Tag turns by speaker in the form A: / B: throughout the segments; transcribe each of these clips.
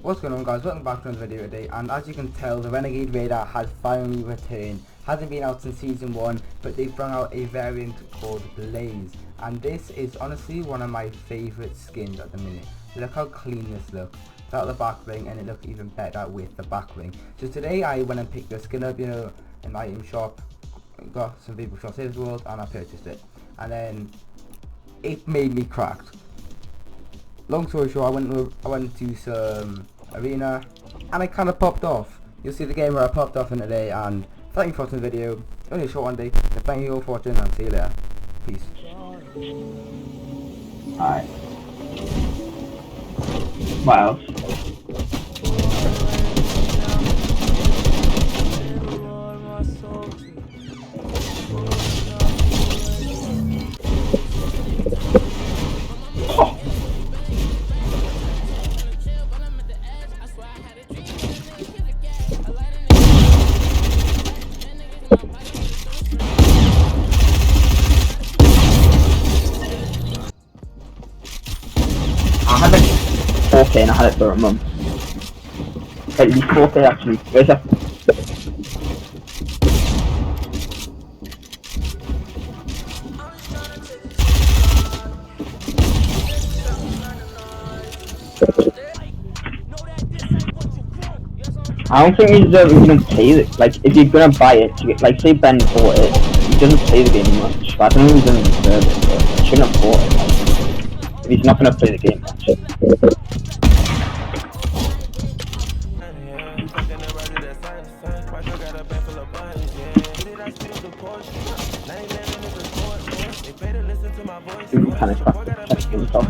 A: What's going on, guys? Welcome back to another video today, and as you can tell, the Renegade Radar has finally returned. Hasn't been out since season 1, but they've brought out a variant called Blaze, and this is honestly one of my favourite skins at the minute. Look how clean this looks without the back ring, and it looks even better with the back ring. So today I went and picked the skin up, in an item shop, got some people from Save the World, and I purchased it, and then it made me cracked. Long story short, I went to some arena and I kind of popped off. You'll see the game where I popped off in today, and thank you for watching the video. Only a short one day, so thank you all for watching and see you later. Peace.
B: Alright. What else? I had it 4K and I had it for a month. Wait, it's 4K actually. Where's that? I don't think you deserve even play it. Like, if you're gonna buy it, to get, like, say Ben bought it, he doesn't play the game much. But I don't know if he doesn't deserve it, but he shouldn't have bought it. Like, if he's not gonna play the game much. You can kind of crack the chest himself.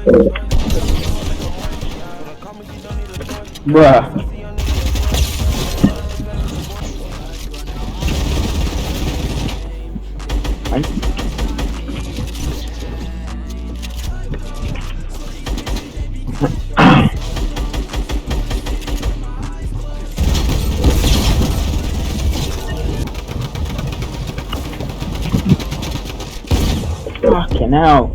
B: Bruh. Right? Fucking hell.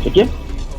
B: Did you?